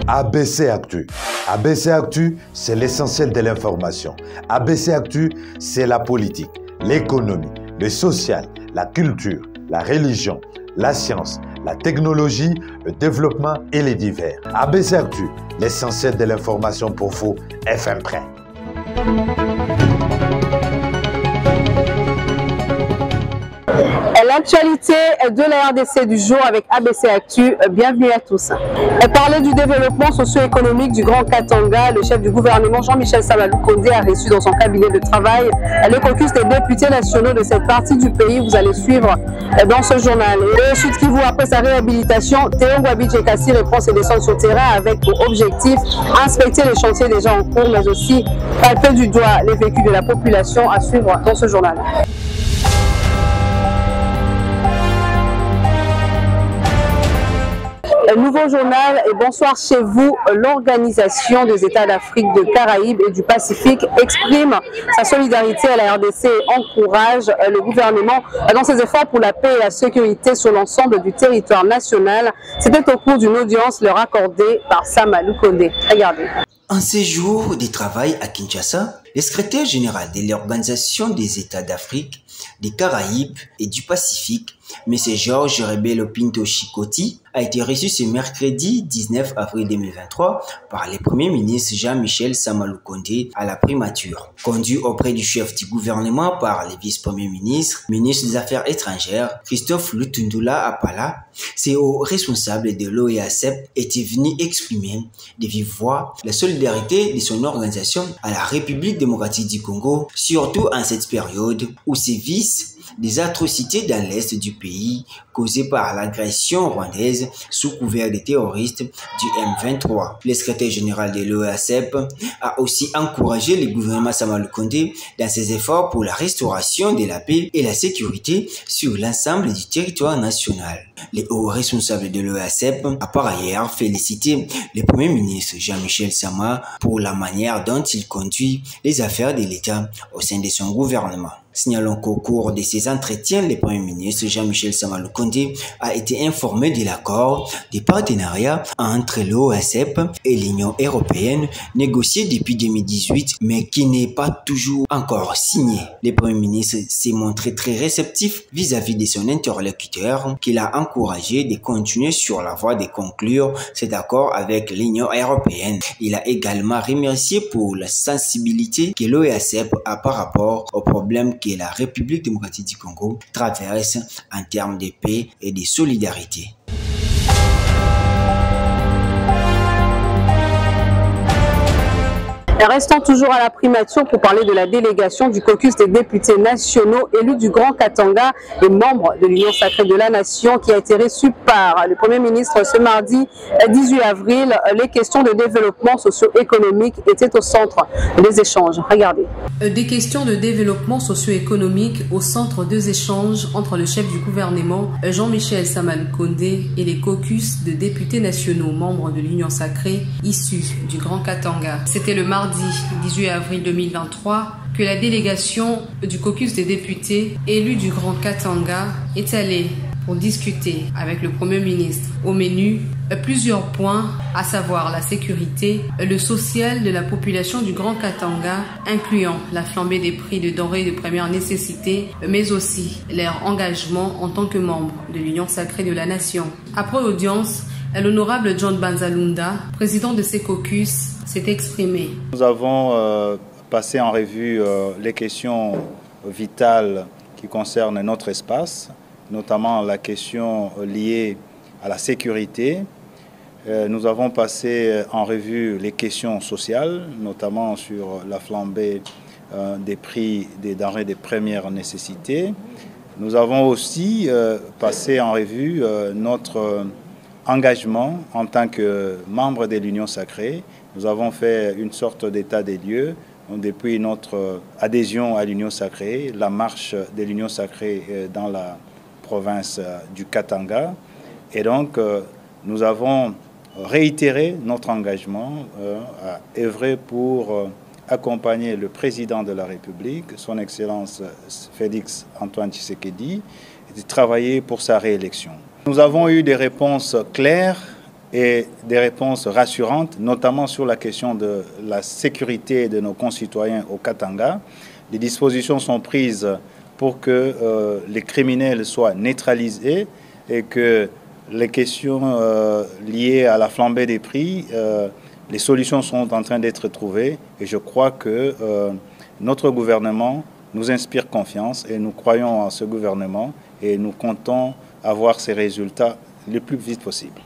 ABC Actu. ABC Actu, c'est l'essentiel de l'information. ABC Actu, c'est la politique, l'économie, le social, la culture, la religion, la science, la technologie, le développement et les divers. ABC Actu, l'essentiel de l'information pour vous, FM Prêt. L'actualité de la RDC du jour avec ABC Actu, bienvenue à tous. Parler du développement socio-économique du Grand Katanga, le chef du gouvernement Jean-Michel Sama Lukonde a reçu dans son cabinet de travail le caucus des députés nationaux de cette partie du pays. Vous allez suivre dans ce journal. Et Sud Kivu, après sa réhabilitation, Théo Ngwabi Kassi reprend ses descentes sur terrain avec pour objectif inspecter les chantiers déjà en cours, mais aussi palper du doigt les vécus de la population à suivre dans ce journal. Nouveau journal et bonsoir chez vous. L'Organisation des États d'Afrique, de Caraïbes et du Pacifique exprime sa solidarité à la RDC et encourage le gouvernement dans ses efforts pour la paix et la sécurité sur l'ensemble du territoire national. C'était au cours d'une audience leur accordée par Sama Lukonde. Regardez. En séjour de travail à Kinshasa, le secrétaire général de l'Organisation des États d'Afrique, des Caraïbes et du Pacifique, M. Georges Rebelo Pinto Chikoti, a été reçu ce mercredi 19 avril 2023 par le Premier ministre Jean-Michel Sama Lukonde à la primature. Conduit auprès du chef du gouvernement par le vice-premier ministre, ministre des Affaires étrangères, Christophe Lutundula Apala, ces hauts responsables de l'OEACEP étaient venus exprimer de vive voix la solidarité de son organisation à la République démocratique du Congo, surtout en cette période où sévissent des atrocités dans l'est du pays causées par l'agression rwandaise sous couvert des terroristes du M23. Le secrétaire général de l'OEACEP a aussi encouragé le gouvernement Sama Lukonde dans ses efforts pour la restauration de la paix et la sécurité sur l'ensemble du territoire national. Les hauts responsables de l'OEACEP a par ailleurs félicité le Premier ministre Jean-Michel Sama pour la manière dont il conduit les affaires de l'État au sein de son gouvernement. Signalons qu'au cours de ces entretiens, le Premier ministre Jean-Michel Sama Lukonde a été informé de l'accord de partenariat entre l'OEACEP et l'Union européenne négocié depuis 2018 mais qui n'est pas toujours encore signé. Le Premier ministre s'est montré très réceptif vis-à-vis de son interlocuteur qu'il a encouragé de continuer sur la voie de conclure cet accord avec l'Union européenne. Il a également remercié pour la sensibilité que l'OEACEP a par rapport aux problèmes que la République démocratique du Congo traverse en termes de paix et de solidarité. Restons toujours à la primature pour parler de la délégation du caucus des députés nationaux élus du Grand Katanga et membres de l'Union sacrée de la Nation qui a été reçu par le Premier ministre ce mardi 18 avril. Les questions de développement socio-économique étaient au centre des échanges. Regardez. Des questions de développement socio-économique au centre des échanges entre le chef du gouvernement Jean-Michel Sama Lukonde et les caucus de députés nationaux membres de l'Union sacrée issus du Grand Katanga. C'était le mardi 18 avril 2023 que la délégation du caucus des députés élus du Grand Katanga est allée pour discuter avec le Premier ministre. Au menu, plusieurs points, à savoir la sécurité, le social de la population du Grand Katanga, incluant la flambée des prix de denrées de première nécessité, mais aussi leur engagement en tant que membre de l'Union sacrée de la Nation. Après audience, l'honorable John Banzalunda, président de ces caucus, s'est exprimé. Nous avons passé en revue les questions vitales qui concernent notre espace, notamment la question liée à la sécurité. Nous avons passé en revue les questions sociales, notamment sur la flambée des prix des denrées de première nécessité. Nous avons aussi passé en revue notre engagement en tant que membre de l'Union sacrée. Nous avons fait une sorte d'état des lieux depuis notre adhésion à l'Union sacrée, la marche de l'Union sacrée dans la province du Katanga. Et donc, nous avons réitéré notre engagement à œuvrer pour accompagner le président de la République, son Excellence Félix Antoine Tshisekedi, et de travailler pour sa réélection. Nous avons eu des réponses claires et des réponses rassurantes, notamment sur la question de la sécurité de nos concitoyens au Katanga. Les dispositions sont prises pour que les criminels soient neutralisés et que les questions liées à la flambée des prix, les solutions sont en train d'être trouvées. Et je crois que notre gouvernement nous inspire confiance et nous croyons en ce gouvernement et nous comptons avoir ces résultats le plus vite possible.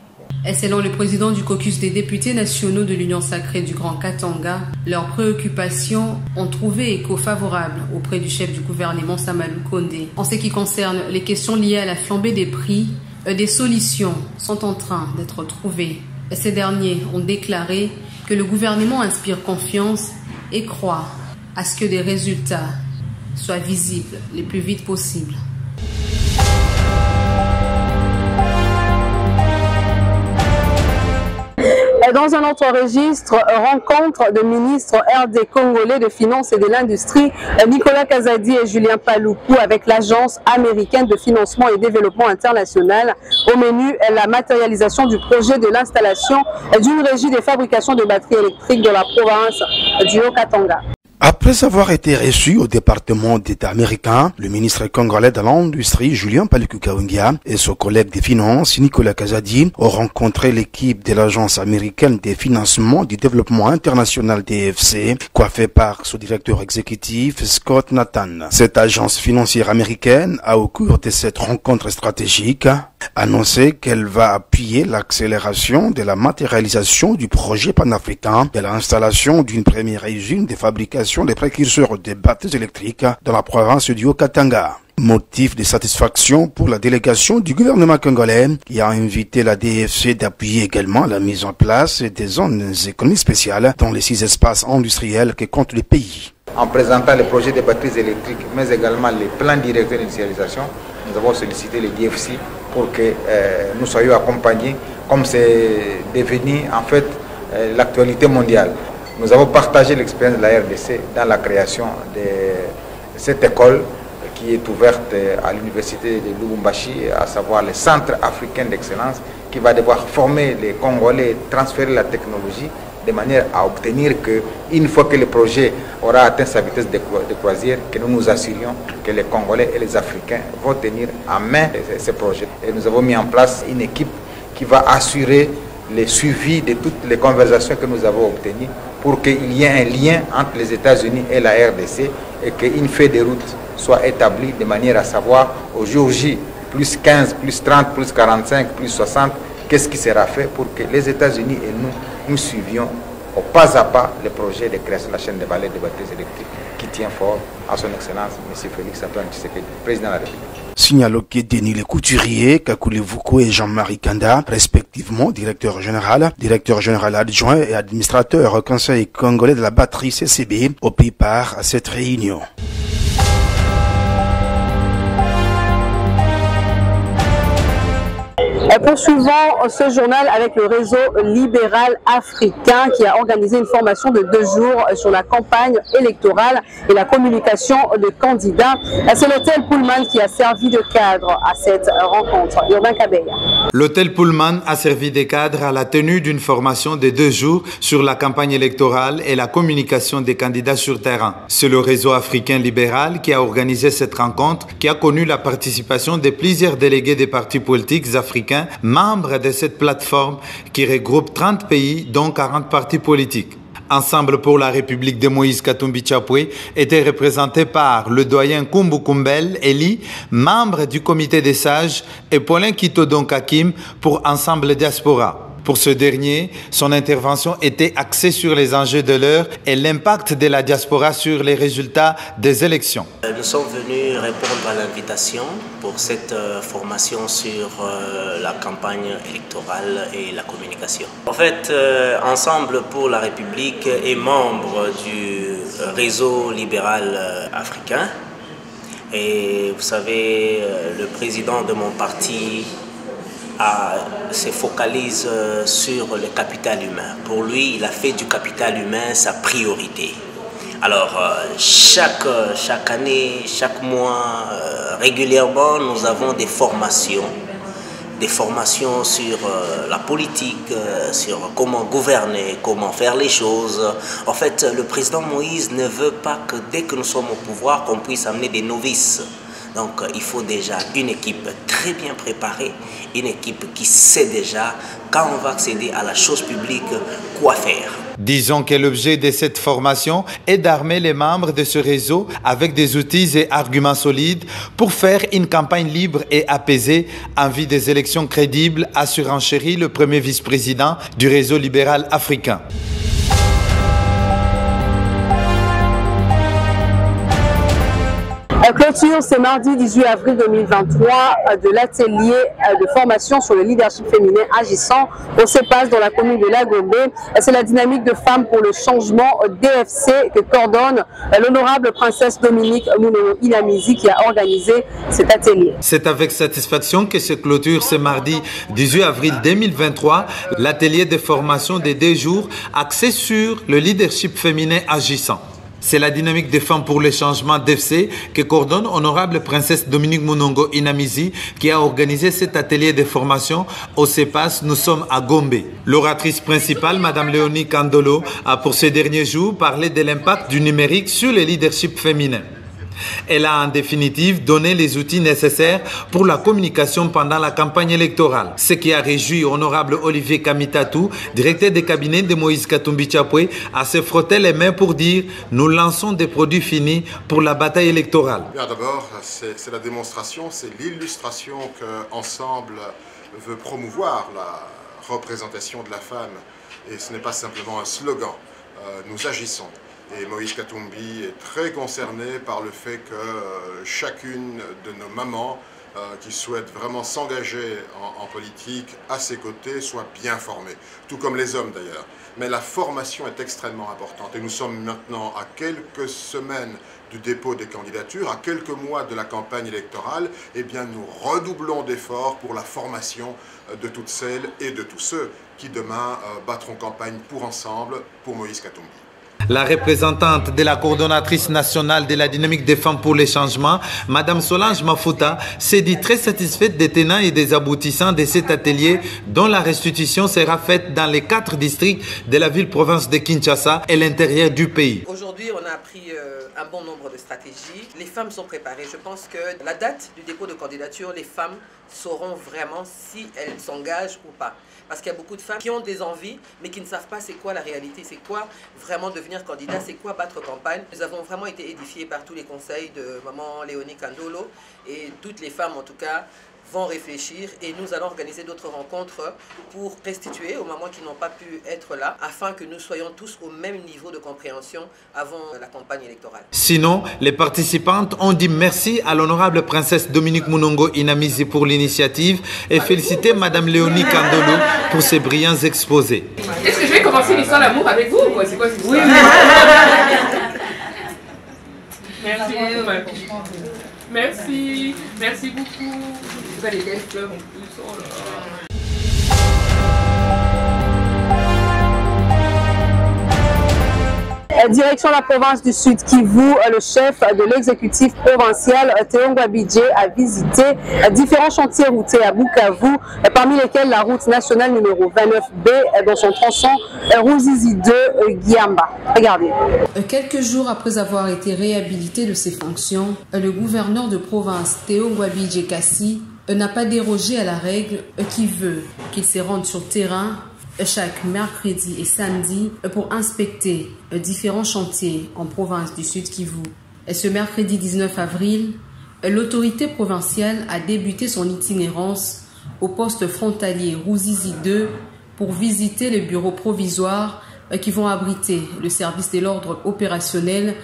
Et selon le président du caucus des députés nationaux de l'Union sacrée du Grand Katanga, leurs préoccupations ont trouvé écho favorable auprès du chef du gouvernement Samalou Kondé. En ce qui concerne les questions liées à la flambée des prix, des solutions sont en train d'être trouvées. Ces derniers ont déclaré que le gouvernement inspire confiance et croit à ce que des résultats soient visibles le plus vite possible. Dans un autre registre, rencontre de ministres RD congolais de finances et de l'industrie, Nicolas Kazadi et Julien Paluku avec l'Agence américaine de financement et développement international. Au menu, la matérialisation du projet de l'installation d'une régie de fabrication de batteries électriques de la province du Haut-Katanga. Après avoir été reçu au département d'État américain, le ministre congolais de l'Industrie, Julien Paluku Kahungia, et son collègue des Finances, Nicolas Kazadi, ont rencontré l'équipe de l'Agence américaine des financements du développement international DFC, coiffée par son directeur exécutif, Scott Nathan. Cette agence financière américaine a, au cours de cette rencontre stratégique, annoncé qu'elle va appuyer l'accélération de la matérialisation du projet panafricain de l'installation d'une première usine de fabrication des précurseurs de batteries électriques dans la province du Haut-Katanga. Motif de satisfaction pour la délégation du gouvernement congolais qui a invité la DFC d'appuyer également la mise en place des zones économiques spéciales dans les 6 espaces industriels que compte le pays. En présentant les projets de batteries électriques, mais également les plans directeurs d'initialisation, nous avons sollicité les DFC pour que nous soyons accompagnés, comme c'est devenu en fait l'actualité mondiale. Nous avons partagé l'expérience de la RDC dans la création de cette école qui est ouverte à l'université de Lubumbashi, à savoir le Centre africain d'excellence, qui va devoir former les Congolais, transférer la technologie de manière à obtenir que, une fois que le projet aura atteint sa vitesse de croisière, que nous nous assurions que les Congolais et les Africains vont tenir en main ces projets. Et nous avons mis en place une équipe qui va assurer le suivi de toutes les conversations que nous avons obtenues pour qu'il y ait un lien entre les États-Unis et la RDC et qu'une feuille de route soit établie de manière à savoir au jour J, plus 15, plus 30, plus 45, plus 60, qu'est-ce qui sera fait pour que les États-Unis et nous suivions au pas à pas le projet de création de la chaîne de valeur des batteries électriques qui tient fort à son Excellence, M. Félix Antoine Tshisekedi, président de la République. Signalons que Denis Le Couturier, Kakule Vouko et Jean-Marie Kanda, respectivement directeur général adjoint et administrateur au Conseil congolais de la batterie CCB, ont pris part à cette réunion. Poursuivons ce journal avec le réseau libéral africain qui a organisé une formation de 2 jours sur la campagne électorale et la communication de candidats. C'est l'hôtel Pullman qui a servi de cadre à cette rencontre. Urbain Kabeya. L'hôtel Pullman a servi de cadre à la tenue d'une formation de 2 jours sur la campagne électorale et la communication des candidats sur terrain. C'est le réseau africain libéral qui a organisé cette rencontre qui a connu la participation de plusieurs délégués des partis politiques africains membres de cette plateforme qui regroupe 30 pays dont 40 partis politiques. Ensemble pour la République de Moïse Katumbi Chapwe était représenté par le doyen Kumbu Kumbel Eli, membre du comité des sages, et Paulin Kitodon Kakim pour Ensemble Diaspora. Pour ce dernier, son intervention était axée sur les enjeux de l'heure et l'impact de la diaspora sur les résultats des élections. Nous sommes venus répondre à l'invitation pour cette formation sur la campagne électorale et la communication. En fait, Ensemble pour la République est membre du réseau libéral africain. Et vous savez, le président de mon parti se focalise sur le capital humain. Pour lui, il a fait du capital humain sa priorité. Alors, chaque année, chaque mois, régulièrement, nous avons des formations sur la politique, sur comment gouverner, comment faire les choses. En fait, le président Moïse ne veut pas que dès que nous sommes au pouvoir, qu'on puisse amener des novices. Donc, il faut déjà une équipe très bien préparée, une équipe qui sait déjà, quand on va accéder à la chose publique, quoi faire. Disons que l'objet de cette formation est d'armer les membres de ce réseau avec des outils et arguments solides pour faire une campagne libre et apaisée en vue des élections crédibles, a surenchéri le premier vice-président du réseau libéral africain. Clôture ce mardi 18 avril 2023 de l'atelier de formation sur le leadership féminin agissant au CEPAS dans la commune de Lagombe. C'est la dynamique de femmes pour le changement DFC que coordonne l'honorable princesse Dominique Mounono Ilamizi qui a organisé cet atelier. C'est avec satisfaction que se clôture ce mardi 18 avril 2023 l'atelier de formation de 2 jours axé sur le leadership féminin agissant. C'est la dynamique des femmes pour le changement d'FC que coordonne honorable princesse Dominique Munongo Inamizi qui a organisé cet atelier de formation au CEPAS. Nous sommes à Gombe. L'oratrice principale, Madame Léonie Kandolo, a pour ces derniers jours parlé de l'impact du numérique sur le leadership féminin. Elle a en définitive donné les outils nécessaires pour la communication pendant la campagne électorale. Ce qui a réjoui honorable Olivier Kamitatou, directeur des cabinets de Moïse Katumbi Chapwe, à se frotter les mains pour dire « Nous lançons des produits finis pour la bataille électorale ». D'abord, c'est la démonstration, c'est l'illustration qu'Ensemble veut promouvoir la représentation de la femme. Et ce n'est pas simplement un slogan, nous agissons. Et Moïse Katumbi est très concerné par le fait que chacune de nos mamans qui souhaitent vraiment s'engager en politique à ses côtés soit bien formée, tout comme les hommes d'ailleurs. Mais la formation est extrêmement importante et nous sommes maintenant à quelques semaines du dépôt des candidatures, à quelques mois de la campagne électorale. Eh bien, nous redoublons d'efforts pour la formation de toutes celles et de tous ceux qui demain battront campagne pour Ensemble, pour Moïse Katumbi. La représentante de la coordonnatrice nationale de la dynamique des femmes pour les changements, Madame Solange Mafuta, s'est dit très satisfaite des tenants et des aboutissants de cet atelier dont la restitution sera faite dans les 4 districts de la ville-province de Kinshasa et l'intérieur du pays. Aujourd'hui, on a appris un bon nombre de stratégies. Les femmes sont préparées. Je pense que la date du dépôt de candidature, les femmes sauront vraiment si elles s'engagent ou pas. Parce qu'il y a beaucoup de femmes qui ont des envies, mais qui ne savent pas c'est quoi la réalité, c'est quoi vraiment devenir candidat, c'est quoi battre campagne. Nous avons vraiment été édifiés par tous les conseils de maman Léonie Kandolo et toutes les femmes en tout cas vont réfléchir et nous allons organiser d'autres rencontres pour restituer aux mamans qui n'ont pas pu être là afin que nous soyons tous au même niveau de compréhension avant la campagne électorale. Sinon, les participantes ont dit merci à l'honorable princesse Dominique Munongo Inamizi pour l'initiative et félicité Madame Léonie Kandolo pour ses brillants exposés. Est-ce que je vais commencer l'histoire d'amour avec vous ou quoi? C'est quoi cette histoire? Merci beaucoup, ma fille. Merci, merci beaucoup. Vous avez des belles fleurs en plus. Oh là là. Direction la province du Sud Kivu, le chef de l'exécutif provincial Théo Ngwabidje a visité différents chantiers routiers à Bukavu, parmi lesquels la route nationale numéro 29B dans son tronçon Ruzizi 2 Giamba. Regardez. Quelques jours après avoir été réhabilité de ses fonctions, le gouverneur de province Théo Ngwabidje Kassi n'a pas dérogé à la règle qui veut qu'il se rende sur terrain chaque mercredi et samedi pour inspecter différents chantiers en province du Sud Kivu. Ce mercredi 19 avril, l'autorité provinciale a débuté son itinérance au poste frontalier Ruzizi 2 pour visiter les bureaux provisoires qui vont abriter le service de l'ordre opérationnel,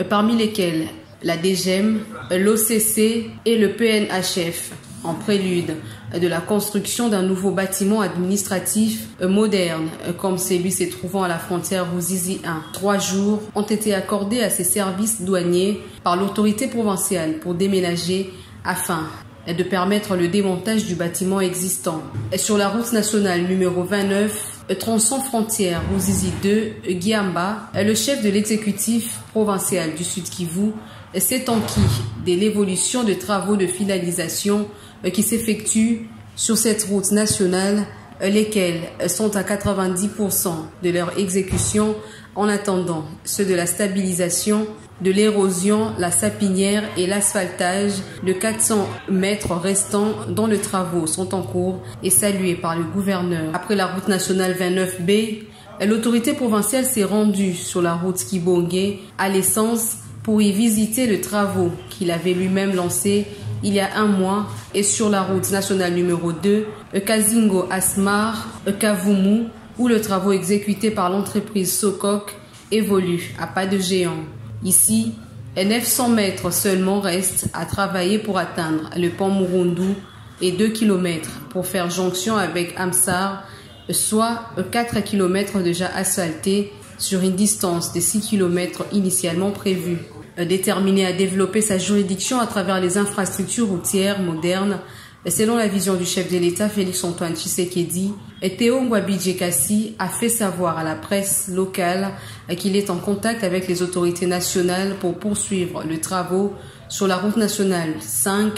parmi lesquels la DGM, l'OCC et le PNHF, en prélude de la construction d'un nouveau bâtiment administratif moderne comme celui se trouvant à la frontière Ruzizi 1. 3 jours ont été accordés à ces services douaniers par l'autorité provinciale pour déménager afin de permettre le démontage du bâtiment existant. Sur la route nationale numéro 29, tronçon frontière Ruzizi 2, Giamba, le chef de l'exécutif provincial du Sud Kivu, s'est enquis de l'évolution de travaux de finalisation qui s'effectuent sur cette route nationale, lesquels sont à 90% de leur exécution en attendant ceux de la stabilisation, de l'érosion, la sapinière et l'asphaltage de 400 mètres restants dont les travaux sont en cours et salués par le gouverneur. Après la route nationale 29B, l'autorité provinciale s'est rendue sur la route Kibongé à l'essence pour y visiter les travaux qu'il avait lui-même lancés il y a un mois et sur la route nationale numéro 2, Kazingo Asmar, Kavumu, où le travaux exécuté par l'entreprise Sokok évolue à pas de géant. Ici, 900 mètres seulement restent à travailler pour atteindre le pont Murundu et 2 km pour faire jonction avec Amsar, soit 4 km déjà asphaltés sur une distance de 6 km initialement prévue. Déterminé à développer sa juridiction à travers les infrastructures routières modernes, selon la vision du chef de l'État Félix-Antoine Tshisekedi, Théo Ngwabidje Kassi a fait savoir à la presse locale qu'il est en contact avec les autorités nationales pour poursuivre les travaux sur la route nationale 5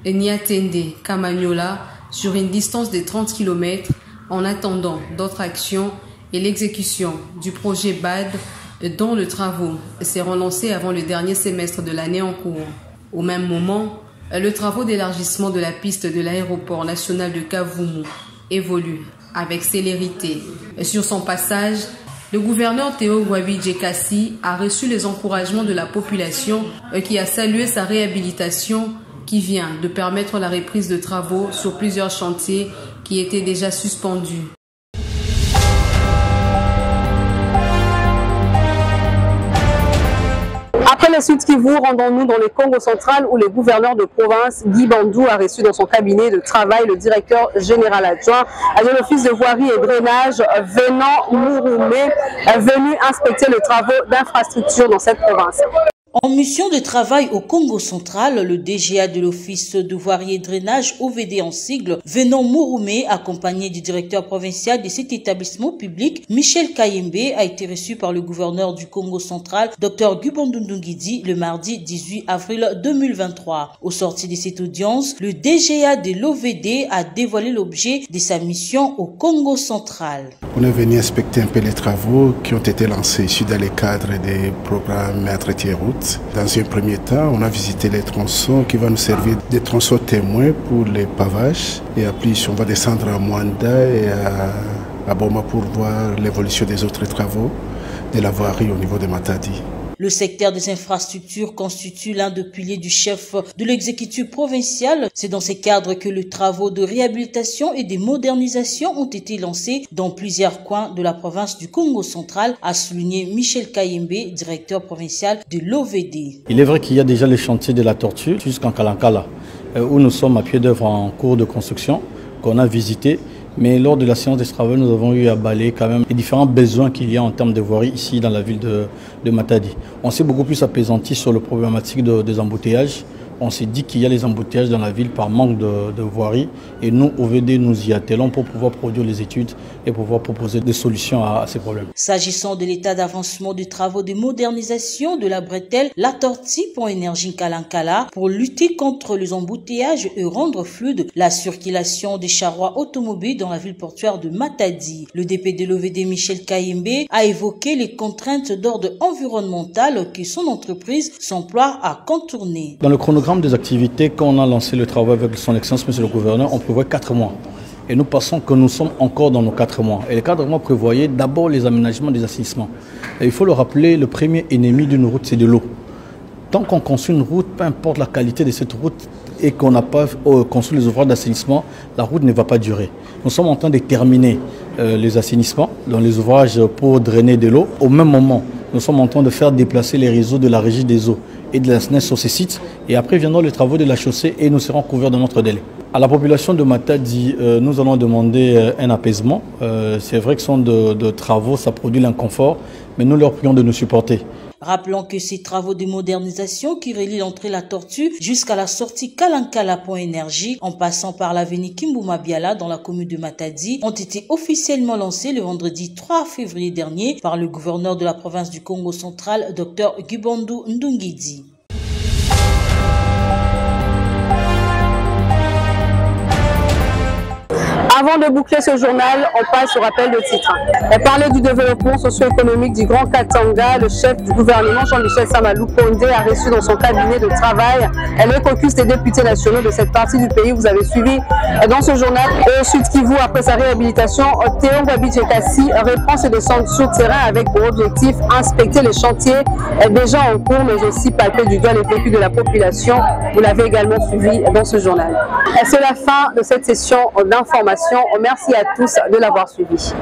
Niatende-Kamanyola sur une distance de 30 km en attendant d'autres actions et l'exécution du projet BAD dont les travaux seront lancés avant le dernier semestre de l'année en cours. Au même moment, le travaux d'élargissement de la piste de l'aéroport national de Kavumu évolue avec célérité. Sur son passage, le gouverneur Théo Ngwabidje Kassi a reçu les encouragements de la population qui a salué sa réhabilitation qui vient de permettre la reprise de travaux sur plusieurs chantiers qui étaient déjà suspendus. Après la suite Kivu, rendons-nous dans le Congo central où le gouverneur de province, Guy Bandou, a reçu dans son cabinet de travail le directeur général adjoint de l'office de voirie et drainage, Venant Mouroumé, venu inspecter les travaux d'infrastructure dans cette province. En mission de travail au Congo central, le DGA de l'Office de voirie et drainage, OVD en sigle, Venant Mouroumé, accompagné du directeur provincial de cet établissement public, Michel Kayembe, a été reçu par le gouverneur du Congo central, Dr Gubondundungidi, le mardi 18 avril 2023. Au sorti de cette audience, le DGA de l'OVD a dévoilé l'objet de sa mission au Congo central. On est venu inspecter un peu les travaux qui ont été lancés ici dans le cadre des programmes Entretien route. Dans un premier temps, on a visité les tronçons qui vont nous servir de tronçons témoins pour les pavages. Et après, on va descendre à Mwanda et à Boma pour voir l'évolution des autres travaux de la voirie au niveau de Matadi. Le secteur des infrastructures constitue l'un des piliers du chef de l'exécutif provincial. C'est dans ces cadres que les travaux de réhabilitation et de modernisation ont été lancés dans plusieurs coins de la province du Congo central, a souligné Michel Kayembe, directeur provincial de l'OVD. Il est vrai qu'il y a déjà les chantiers de la Tortue jusqu'en Kalankala, où nous sommes à pied d'œuvre en cours de construction, qu'on a visité. Mais lors de la séance des travaux, nous avons eu à balayer quand même les différents besoins qu'il y a en termes de voirie ici dans la ville de Matadi. On s'est beaucoup plus apaisanti sur le problématique des embouteillages. On s'est dit qu'il y a les embouteillages dans la ville par manque de voirie. Et nous, OVD, nous y attelons pour pouvoir produire les études et pouvoir proposer des solutions à ces problèmes. S'agissant de l'état d'avancement des travaux de modernisation de la bretelle, la Tortue pour énergie Kalankala, pour lutter contre les embouteillages et rendre fluide la circulation des charrois automobiles dans la ville portuaire de Matadi. Le DP de l'OVD Michel Kayembe a évoqué les contraintes d'ordre environnemental que son entreprise s'emploie à contourner. Dans le chronogramme des activités, quand on a lancé le travail avec son excellence, monsieur le gouverneur, on prévoit 4 mois. Et nous pensons que nous sommes encore dans nos 4 mois. Et les 4 mois prévoyaient d'abord les aménagements des assainissements. Et il faut le rappeler, le premier ennemi d'une route, c'est de l'eau. Tant qu'on construit une route, peu importe la qualité de cette route, et qu'on n'a pas construit les ouvrages d'assainissement, la route ne va pas durer. Nous sommes en train de terminer les assainissements, dans les ouvrages pour drainer de l'eau. Au même moment, nous sommes en train de faire déplacer les réseaux de la régie des eaux et de la SNES sur ces sites. Et après viendront les travaux de la chaussée et nous serons couverts dans notre délai. À la population de Matadi, nous allons demander un apaisement. C'est vrai que ce sont de travaux, ça produit l'inconfort, mais nous leur prions de nous supporter. Rappelons que ces travaux de modernisation qui relient l'entrée La Tortue jusqu'à la sortie Kalankala Point Énergie, en passant par l'avenue Kimbouma Biala dans la commune de Matadi, ont été officiellement lancés le vendredi 3 février dernier par le gouverneur de la province du Congo central, Dr Gibondou Ndungidi. Avant de boucler ce journal, on passe au rappel de titre. On parlait du développement socio-économique du Grand Katanga. Le chef du gouvernement, Jean-Michel Samalou Kondé, a reçu dans son cabinet de travail le caucus des députés nationaux de cette partie du pays. Vous avez suivi dans ce journal. Au Sud Kivu, après sa réhabilitation, Théo Ngwabi-Djekassi reprend ses descentes sur terrain avec pour objectif inspecter les chantiers déjà en cours, mais aussi palper du doigt les vécus de la population. Vous l'avez également suivi dans ce journal. C'est la fin de cette session d'information. Merci à tous de l'avoir suivi.